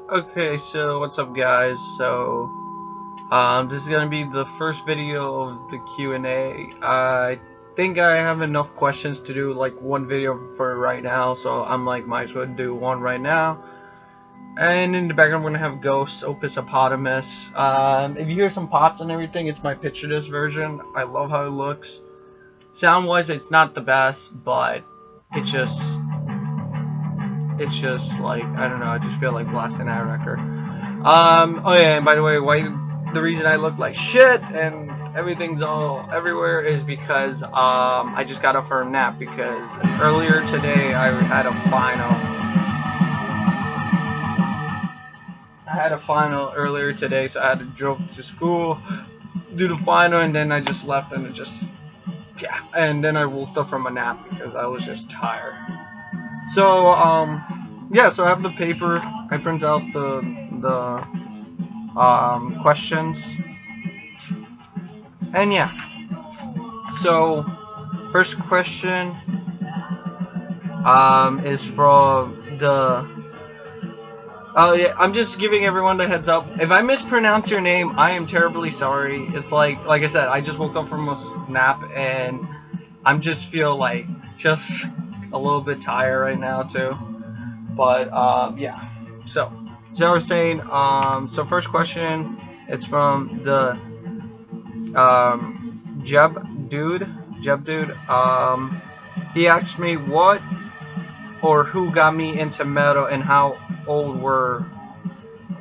Okay, so what's up, guys? This is gonna be the first video of the Q&A. I think I have enough questions to do like one video for right now, so I'm like, might as well do one right now. And in the background, I'm gonna have Ghost, Opus Hippopotamus. If you hear some pops and everything, it's my picture disc version. I love how it looks. Sound-wise, it's not the best, but it's just, like, I don't know. I just feel like blasting that record. Oh yeah, and by the way, the reason I look like shit and everything's all everywhere is because I just got up for a nap because earlier today I had a final. I had a final earlier today, so I had to drove to school, do the final, and then I just left and it just yeah, and then I woke up from a nap because I was just tired. So yeah, so I have the paper. I print out the questions. And yeah, so first question is from the. Oh yeah, I'm just giving everyone the heads up. If I mispronounce your name, I am terribly sorry. It's like I said, I just woke up from a nap and I'm just feel like just a little bit tired right now too. But yeah. So I was saying, so first question, it's from the Jeb dude. He asked me what or who got me into metal and how old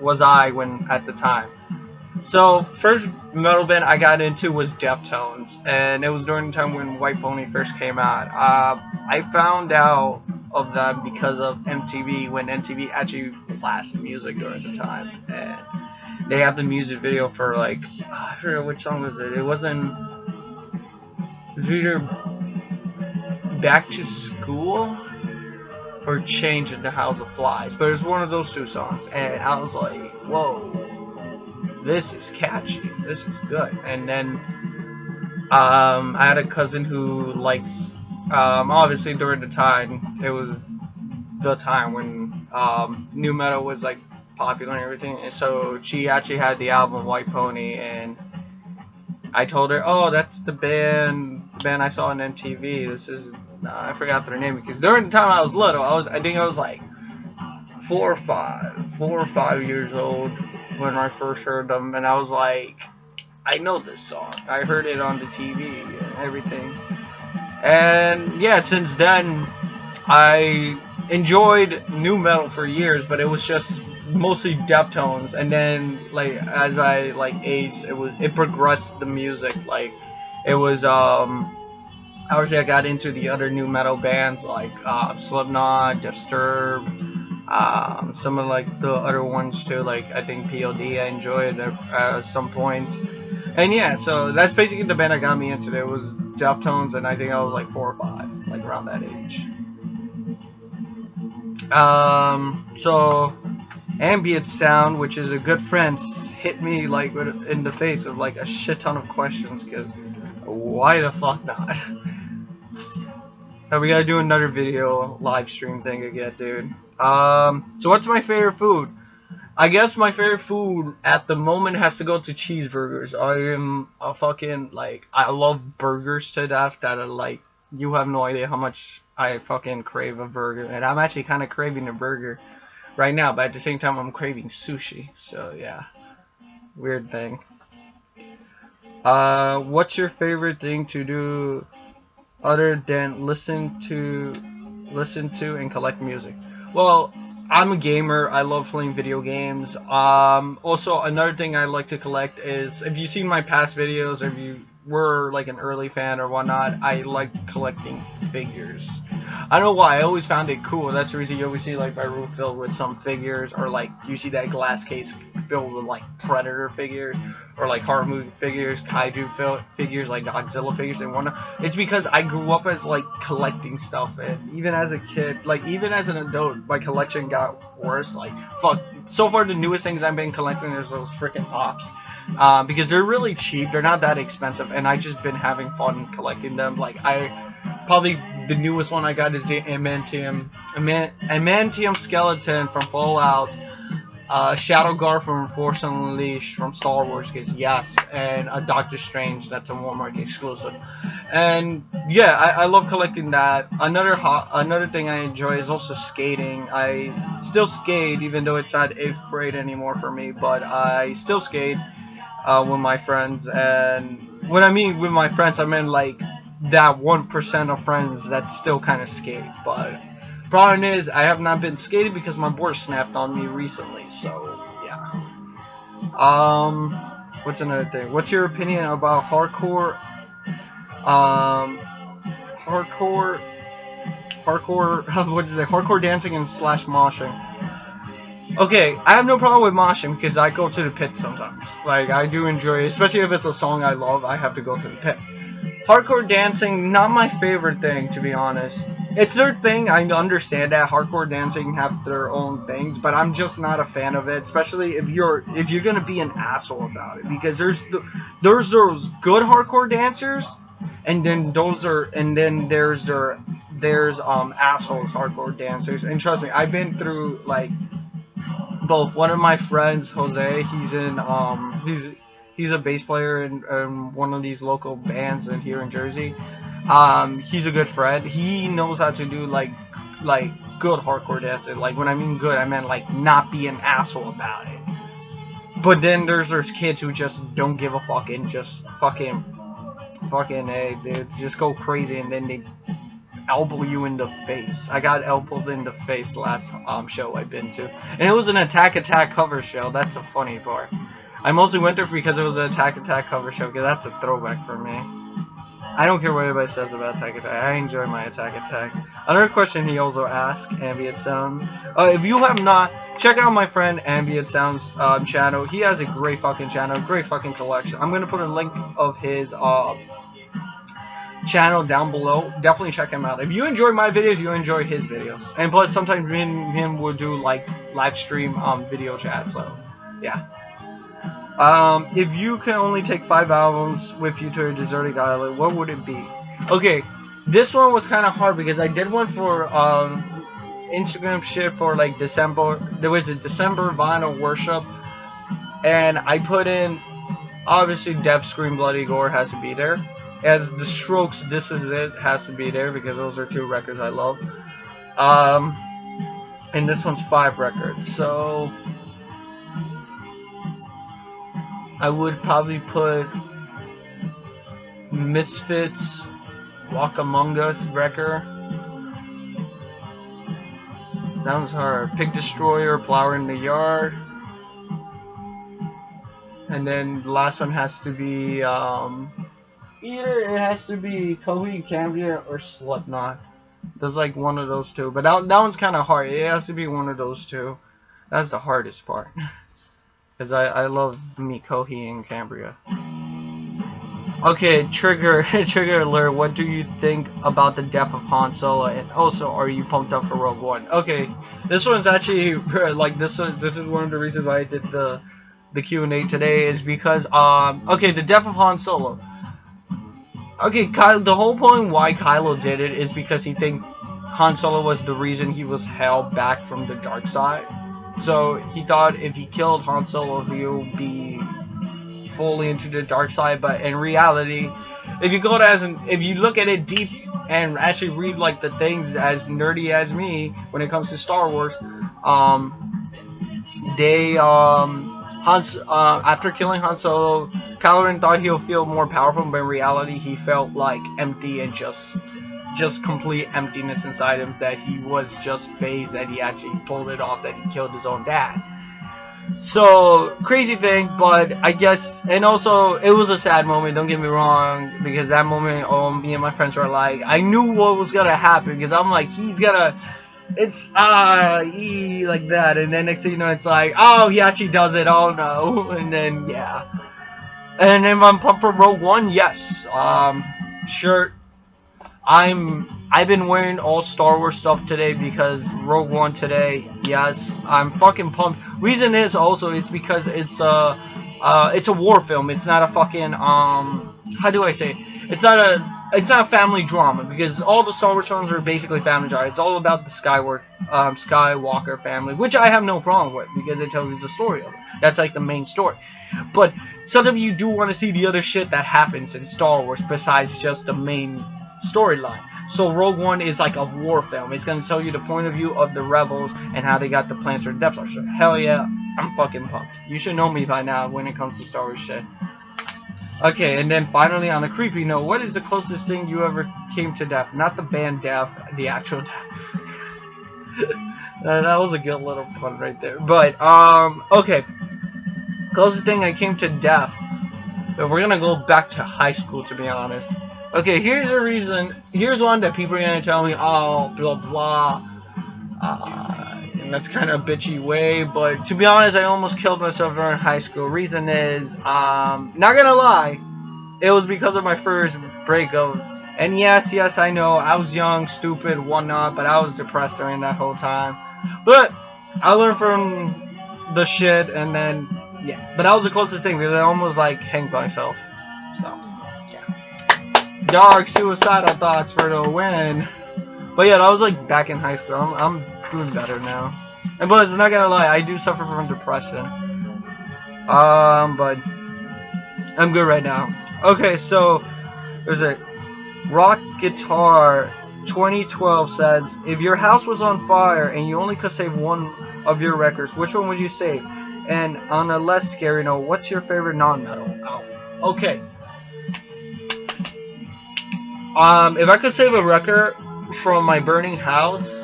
was I when at the time. So first metal band I got into was Deftones, and it was during the time when White Pony first came out. I found out of them because of MTV, when MTV actually blasted music during the time, and they have the music video for like I forget which song was it. It wasn't. It was either Back to School or Change in the House of Flies, but it was one of those two songs, and I was like, whoa, this is catchy, this is good. And then I had a cousin who likes, obviously during the time, it was the time when new metal was like popular and everything, and so she actually had the album White Pony, and I told her, oh, that's the band I saw on MTV. This is I forgot their name because during the time I was little, I think I was like 4 or 5 years old when I first heard them, and I was like, I know this song. I heard it on the TV and everything. And yeah, since then I enjoyed new metal for years, but it was just mostly Deftones. And then like as I like aged, it progressed the music. Like it was obviously I got into the other new metal bands like Slipknot, Disturbed, some of like the other ones too. Like I think POD I enjoyed at some point. And yeah, so that's basically the band that got me into it. It was Deftones, and I think I was like 4 or 5, like around that age. So ambient sound, which is a good friend, hit me like in the face with like a shit ton of questions. Because why the fuck not? We gotta do another video live stream thing again, dude. So what's my favorite food? I guess my favorite food at the moment has to go to cheeseburgers. I am a fucking, like, I love burgers to death. That are like, you have no idea how much I fucking crave a burger. And I'm actually kind of craving a burger right now, but at the same time I'm craving sushi. So yeah, weird thing. What's your favorite thing to do other than listen to and collect music? Well, I'm a gamer. I love playing video games. Also, another thing I like to collect is, if you've seen my past videos, or if you were like an early fan or whatnot, I like collecting figures. I don't know why. I always found it cool. That's the reason you always see like my room filled with some figures, or like you see that glass case filled with like Predator figures, or like horror movie figures, kaiju figures, like Godzilla figures and whatnot. It's because I grew up as like collecting stuff, and even as a kid, like even as an adult, my collection got worse. Like fuck. So far, the newest things I've been collecting is those freaking pops. Because they're really cheap, they're not that expensive, and I just been having fun collecting them. Like probably the newest one I got is the Adamantium skeleton from Fallout. Shadow Guard from Force Unleashed from Star Wars, because yes, and a Doctor Strange that's a Walmart exclusive. And yeah, I love collecting that. Another thing I enjoy is also skating. I still skate even though it's not 8th grade anymore for me, but I still skate with my friends. And when I mean with my friends, I mean like that 1% of friends that still kind of skate. But problem is, I have not been skating because my board snapped on me recently. So yeah. What's another thing? What's your opinion about hardcore? Um, hardcore, what is it? Hardcore dancing and slash moshing. Okay, I have no problem with moshing because I go to the pit sometimes. Like, I do enjoy it, especially if it's a song I love, I have to go to the pit. Hardcore dancing, not my favorite thing, to be honest. It's their thing, I understand that. Hardcore dancing have their own things, but I'm just not a fan of it, especially if you're gonna be an asshole about it. Because there's those good hardcore dancers, and then there's assholes hardcore dancers. And trust me, I've been through like both. One of my friends, Jose, he's a bass player in one of these local bands in here in Jersey. He's a good friend. He knows how to do like good hardcore dancing. Like when I mean good, I meant like not be an asshole about it. But then there's kids who just don't give a fuck and just fucking hey, they just go crazy and then they elbow you in the face. I got elbowed in the face last show I've been to, and it was an Attack cover show. That's a funny part. I mostly went there because it was an Attack cover show, because that's a throwback for me. I don't care what anybody says about Attack. I enjoy my Attack. Another question he also asked, Ambient Sound. If you have not, check out my friend Ambient Sound's channel. He has a great fucking channel, great fucking collection. I'm gonna put a link of his channel down below. Definitely check him out. If you enjoy my videos, you enjoy his videos. And plus, sometimes me and him will do like live stream video chat. So yeah. If you can only take 5 albums with you to a deserted island, what would it be? Okay, this one was kind of hard because I did one for Instagram shit for like December. There was a December Vinyl Worship, and I put in obviously Death, Scream, Bloody Gore has to be there. As The Strokes, This Is It has to be there because those are 2 records I love. And this one's 5 records, so I would probably put Misfits, Walk Among Us record. That one's hard. Pig Destroyer, Flower in the Yard. And then the last one has to be either it has to be Coheed and Cambria or Slipknot. There's like one of those 2, but that one's kind of hard. It has to be one of those 2. That's the hardest part. Because I love me Coheed and Cambria. Okay, trigger alert. What do you think about the death of Han Solo? And also, are you pumped up for Rogue One? Okay, this one's actually like this is one of the reasons why I did the Q&A today, is because okay, the death of Han Solo. Okay, the whole point why Kylo did it is because he think Han Solo was the reason he was held back from the dark side. So he thought if he killed Han Solo, he'll be fully into the dark side. But in reality, if you look at it deep and actually read like the things as nerdy as me when it comes to Star Wars, after killing Han Solo, Kylo Ren thought he'll feel more powerful, but in reality he felt like empty and just complete emptiness inside him, that he was just phased, that he actually pulled it off, that he killed his own dad. So, crazy thing, but I guess, and also, it was a sad moment, don't get me wrong, because that moment, me and my friends were like, I knew what was gonna happen, because I'm like, he's gonna, it's, like that, and then next thing you know, it's like, oh, he actually does it, oh no, and then, yeah. And if I'm pumped for Rogue One, yes, sure. I've been wearing all Star Wars stuff today because Rogue One today. Yes, I'm fucking pumped. Reason is also it's because it's a war film. It's not a fucking how do I say it? It's not it's not family drama because all the Star Wars films are basically family drama. It's all about the Skywalker family, which I have no problem with because it tells you the story of it. That's like the main story. But sometimes you do want to see the other shit that happens in Star Wars besides just the main storyline. So Rogue One is like a war film. It's going to tell you the point of view of the rebels and how they got the plans for the Death Star. So hell yeah, I'm fucking pumped. You should know me by now when it comes to Star Wars shit. Okay, and then finally on a creepy note, what is the closest thing you ever came to death? Not the band death, the actual death. That was a good little pun right there. But, okay. Closest thing I came to death. We're gonna go back to high school, to be honest. Okay, here's the reason. Here's one that people are gonna tell me, oh, blah, blah. And that's kind of a bitchy way, but to be honest, I almost killed myself during high school. Reason is, not gonna lie, it was because of my first breakup. And yes, I know, I was young, stupid, whatnot, but I was depressed during that whole time. But I learned from the shit, and then, yeah. But that was the closest thing, because I almost, like, hanged myself. So, yeah. Dark suicidal thoughts for the win. But yeah, that was, like, back in high school. I'm doing better now. And but not gonna lie, I do suffer from depression. But I'm good right now. Okay, so there's a Rock Guitar 2012 says, if your house was on fire and you only could save one of your records, which one would you save? And on a less scary note, what's your favorite non-metal album? Okay. If I could save a record from my burning house,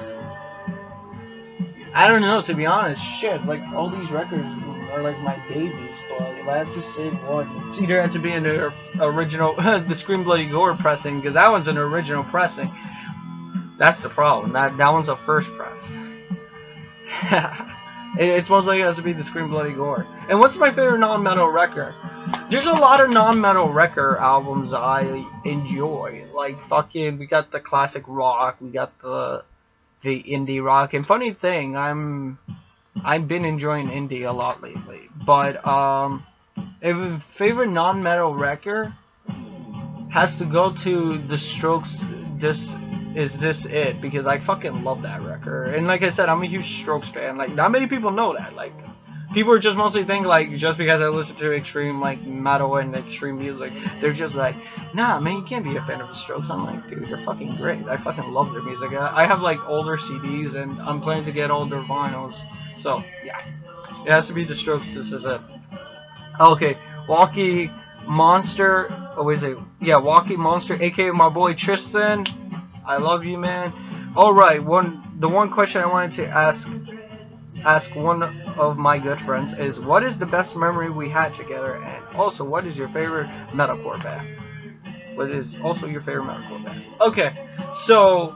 I don't know, to be honest. Shit, like, all these records are like my babies, but if I had to save one, it's either had to be in the original, the Scream Bloody Gore pressing, because that one's an original pressing. That's the problem. That one's a first press. It's most likely has to be the Scream Bloody Gore. And what's my favorite non-metal record? There's a lot of non-metal record albums I enjoy. Like, fucking, we got the classic rock, we got the indie rock, and funny thing, I've been enjoying indie a lot lately. But if favorite non-metal record has to go to The Strokes. Is This It? Because I fucking love that record, and like I said, I'm a huge Strokes fan. Like, not many people know that. Like, people are just mostly think like just because I listen to extreme like metal and extreme music, they're just like, nah, man, you can't be a fan of the Strokes. I'm like, dude, they're fucking great. I fucking love their music. I have like older CDs, and I'm planning to get older vinyls. So yeah, it has to be the Strokes. This Is It. Okay, Walkie Monster. Oh, is it? Yeah, Walkie Monster, aka my boy Tristan. I love you, man. All right, the one question I wanted to ask one of my good friends is, what is the best memory we had together, and also what is your favorite metalcore band? What is also your favorite metalcore band? Okay, so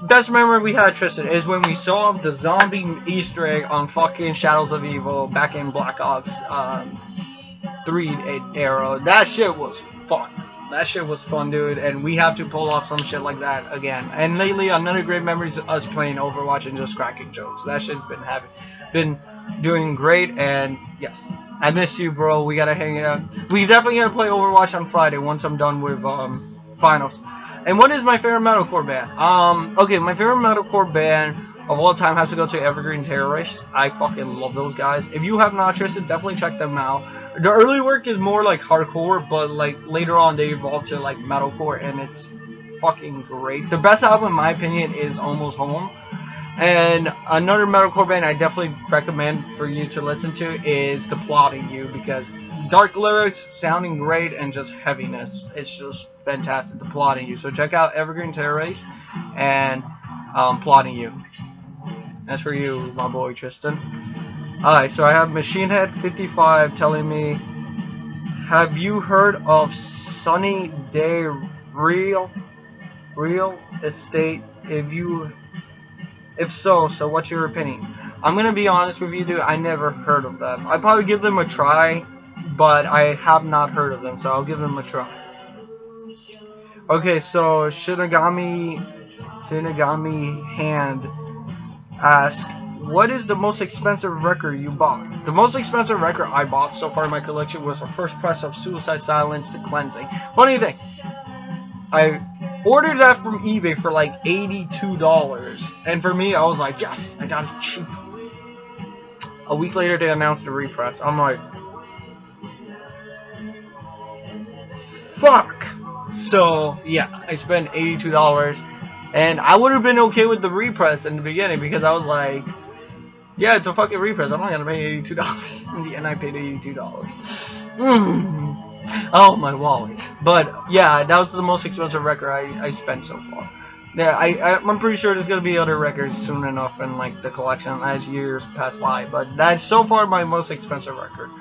best memory we had, Tristan, is when we saw the zombie Easter egg on fucking Shadows of Evil back in Black Ops 3 era. That shit was fun. That shit was fun, dude, and we have to pull off some shit like that again. And lately, another great memory is us playing Overwatch and just cracking jokes. That shit's been doing great, and yes, I miss you, bro. We gotta hang out. We definitely gotta play Overwatch on Friday once I'm done with finals. And what is my favorite metalcore band? Okay, my favorite metalcore band of all time has to go to Evergreen Terrorists. I fucking love those guys. If you have not, Tristan, definitely check them out. The early work is more like hardcore, but like later on they evolved to like metalcore, and it's fucking great. The best album in my opinion is Almost Home. And another metalcore band I definitely recommend for you to listen to is The Plotting You, because dark lyrics, sounding great, and just heaviness. It's just fantastic, The Plotting You. So check out Evergreen Terrorists and Plotting You. That's for you, my boy Tristan. Alright, so I have Machine Head 55 telling me, have you heard of Sunny Day Real Estate? If so, what's your opinion? I'm gonna be honest with you, dude, I never heard of them. I'd probably give them a try, but I have not heard of them, so I'll give them a try. Okay, so Shinigami Hand asks, what is the most expensive record you bought? The most expensive record I bought so far in my collection was the first press of Suicide Silence, The Cleansing. Funny thing, I ordered that from eBay for like $82, and for me, I was like, yes, I got it cheap. A week later, they announced the repress. I'm like, fuck. So yeah, I spent $82, and I would have been okay with the repress in the beginning because I was like, yeah, it's a fucking repress. I'm not gonna pay $82. In the end, I paid $82. Oh, my wallet. But yeah, that was the most expensive record I spent so far. Yeah, I'm pretty sure there's gonna be other records soon enough in like the collection as years pass by. But that's so far my most expensive record.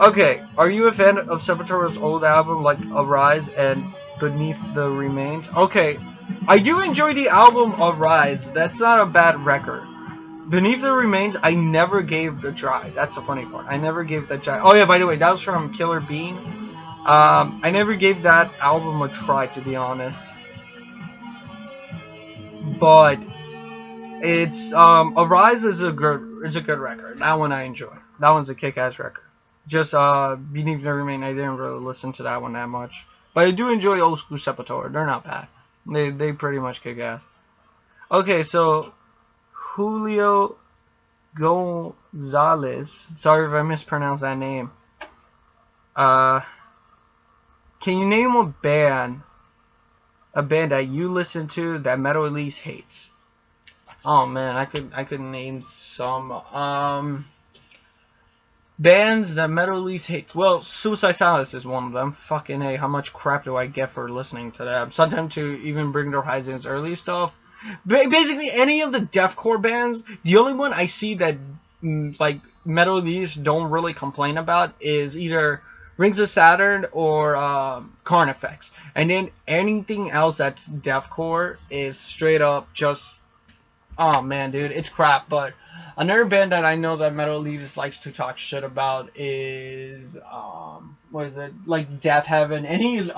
Okay, are you a fan of Sepultura's old album like Arise and Beneath the Remains? Okay, I do enjoy the album Arise. That's not a bad record. Beneath the Remains, I never gave the try. That's the funny part. I never gave that try. Oh yeah, by the way, that was from Killer Bean. I never gave that album a try, to be honest. But it's Arise is a good record. That one I enjoy. That one's a kick-ass record. Just Beneath the Remains, I didn't really listen to that one that much. But I do enjoy old school Sepultura. They're not bad. They pretty much kick ass. Okay, so Julio Gonzalez. Sorry if I mispronounced that name. Can you name a band that you listen to that Metal Elise hates? Oh man, I could name some bands that Metal Elise hates. Well, Suicide Silence is one of them. Fucking A, how much crap do I get for listening to them? Sometimes to even Bring the Horizon's early stuff. Basically, any of the deathcore bands, the only one I see that like Metal Elise don't really complain about is either Rings of Saturn or Carnifex. And then anything else that's deathcore is straight up just, oh man, dude, it's crap. But another band that I know that Metal Elise likes to talk shit about is what is it? Like Death Heaven. Any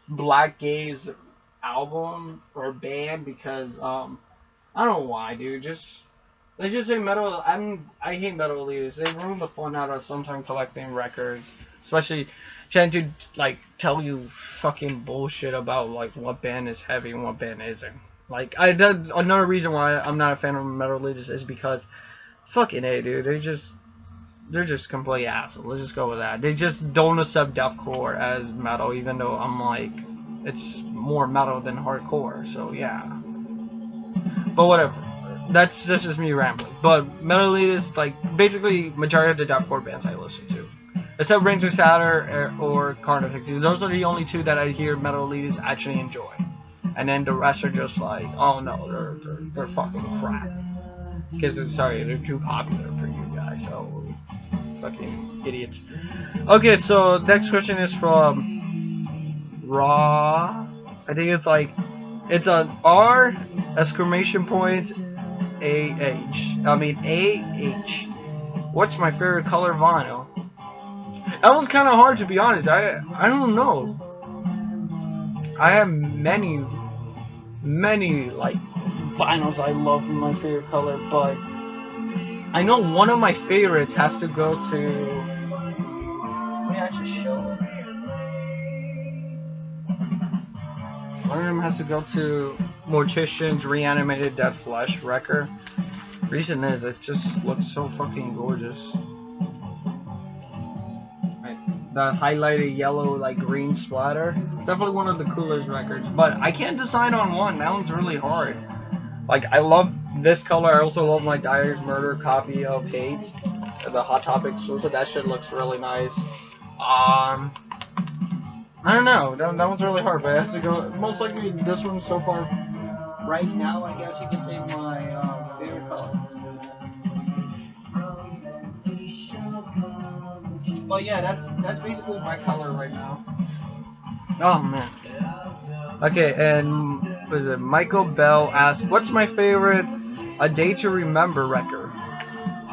Black Gaze album or band, because I don't know why, dude. Let's just say metal. I hate Metal Elise. They ruin the fun out of sometimes collecting records, especially trying to like tell you fucking bullshit about like what band is heavy and what band isn't. Like another reason why I'm not a fan of Metal Elise is because fucking A, dude. They're just complete assholes. Let's just go with that. They just don't accept deathcore as metal, even though I'm like, it's more metal than hardcore, so yeah. But whatever. That's just me rambling. But Metal Elise, like, basically, majority of the deathcore bands I listen to. Except Rings of Saturn or Carnifex. Because those are the only two that I hear Metal Elise actually enjoy. And then the rest are just like, oh no, they're fucking crap. Because, sorry, they're too popular for you guys, so fucking idiots. Okay, so next question is from Raw. I think it's like, it's an R exclamation point AH. What's my favorite color vinyl? That was kind of hard, to be honest. I don't know. I have many like vinyls I love in my favorite color, but I know one of my favorites has to go to. Let me actually show it. One of them has to go to Mortician's Reanimated Dead Flesh record. Reason is, it just looks so fucking gorgeous. That highlighted yellow, like green splatter. Definitely one of the coolest records. But I can't decide on one. That one's really hard. Like, I love this color. I also love my Dyer's Murder copy of Hate, the Hot Topic exclusive. That shit looks really nice. I don't know. That one's really hard, but it has to go. Most likely, this one so far. Right now, I guess you can say my favorite color. But yeah, that's basically my color right now. Oh man. Okay, and what is it? Michael Bell asked, "What's my favorite A Day to Remember record?"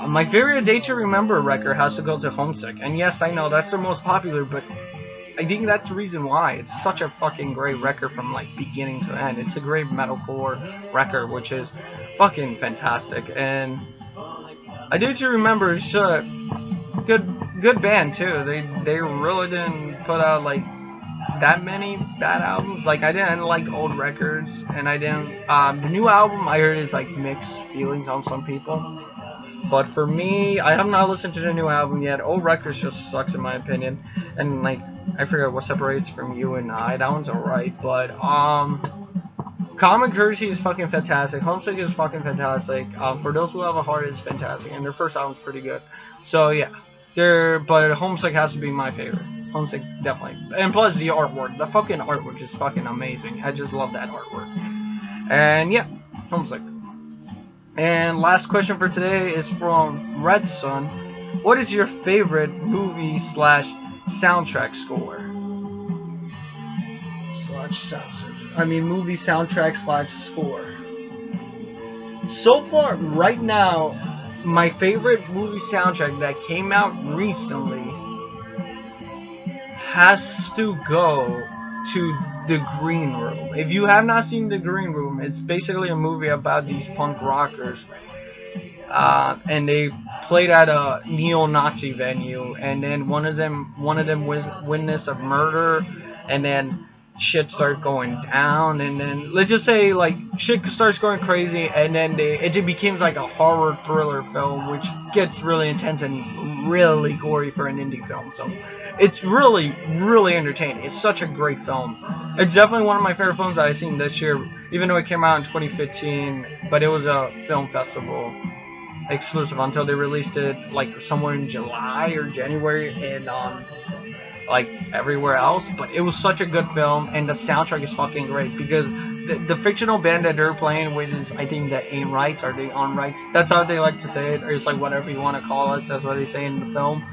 My favorite A Day to Remember record has to go to Homesick. And yes, I know that's the most popular, but I think that's the reason why. It's such a fucking great record from like beginning to end. It's a great metalcore record, which is fucking fantastic. And A Day to Remember is good band too. They really didn't put out like that many bad albums. Like, I didn't like old records, and I didn't. The new album I heard is like mixed feelings on some people. But for me, I have not listened to the new album yet. Old records just sucks in my opinion, and like I forget what separates from You and I. That one's alright, but Common Courtesy is fucking fantastic. Homesick is fucking fantastic. For Those Who Have a Heart is fantastic, and their first album's pretty good. So yeah, but Homesick has to be my favorite. Homesick definitely, and plus the artwork. The fucking artwork is fucking amazing. I just love that artwork. And yeah, Homesick. And last question for today is from Red Sun. What is your favorite movie / soundtrack score? Movie soundtrack / score. So far, right now, my favorite movie soundtrack that came out recently has to go to The Green Room. If you have not seen The Green Room, it's basically a movie about these punk rockers. And they played at a neo-Nazi venue, and then one of them was witness of murder, and then shit starts going down, and then let's just say like shit starts going crazy, and then it becomes like a horror thriller film, which gets really intense and really gory for an indie film. So it's really, really entertaining. It's such a great film. It's definitely one of my favorite films that I've seen this year, even though it came out in 2015, but it was a film festival exclusive until they released it like somewhere in July or January and like everywhere else. But it was such a good film, and the soundtrack is fucking great because the fictional band that they're playing, which is I think the Aim Rights or the On Rights, that's how they like to say it, or it's like whatever you want to call us, that's what they say in the film.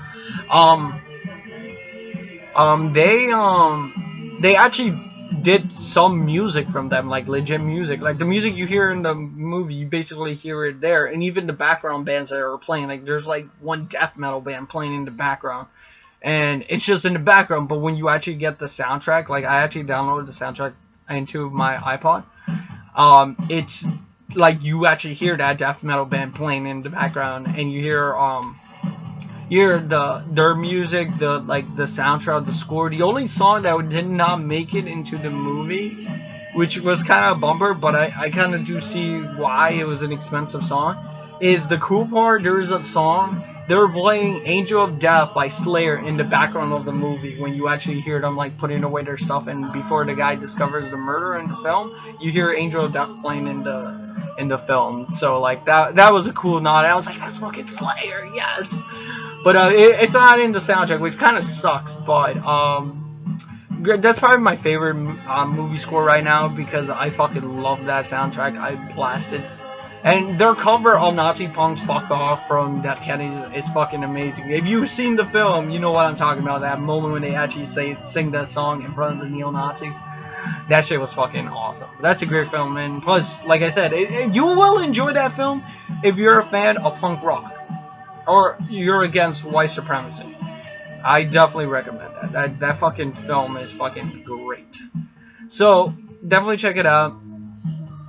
They actually did some music from them, like legit music. Like the music you hear in the movie, you basically hear it there. And even the background bands that are playing, like there's like one death metal band playing in the background, and it's just in the background. But when you actually get the soundtrack, like I actually downloaded the soundtrack into my iPod, it's like you actually hear that death metal band playing in the background, and you hear their music, the soundtrack, the score. The only song that did not make it into the movie, which was kind of a bummer, but I kind of do see why it was an expensive song, is the cool part. There is a song, they were playing Angel of Death by Slayer in the background of the movie when you actually hear them like putting away their stuff, and before the guy discovers the murder in the film, you hear Angel of Death playing in the film. So like that was a cool nod. I was like, that's fucking Slayer, yes. But it's not in the soundtrack, which kind of sucks. But that's probably my favorite movie score right now because I fucking love that soundtrack. I blast it. And their cover of Nazi Punk's Fuck Off from Dead Kennedys is fucking amazing. If you've seen the film, you know what I'm talking about. That moment when they actually sing that song in front of the neo-Nazis. That shit was fucking awesome. That's a great film. And plus, like I said, you will enjoy that film if you're a fan of punk rock. Or you're against white supremacy. I definitely recommend that. That fucking film is fucking great. So, definitely check it out.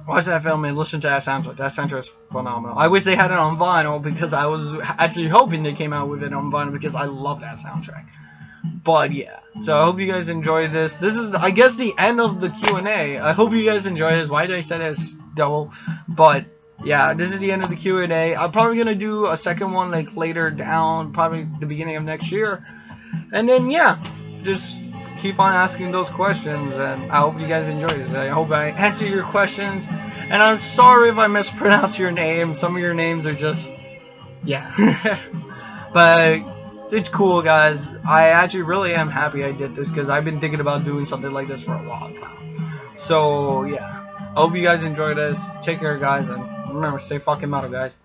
Watch that film and listen to that soundtrack. That soundtrack is phenomenal. I wish they had it on vinyl because I was actually hoping they came out with it on vinyl because I love that soundtrack. But yeah, so I hope you guys enjoyed this. This is, I guess, the end of the Q&A. I hope you guys enjoyed this. Why did I say that it's double? But yeah, this is the end of the Q&A. I'm probably going to do a second one like later down, probably the beginning of next year. And then yeah, just keep on asking those questions, and I hope you guys enjoy this. I hope I answer your questions, and I'm sorry if I mispronounce your name. Some of your names are just, yeah. But it's cool, guys. I actually really am happy I did this because I've been thinking about doing something like this for a while now. So yeah, I hope you guys enjoyed this. Take care, guys, and remember, stay fucking metal, guys.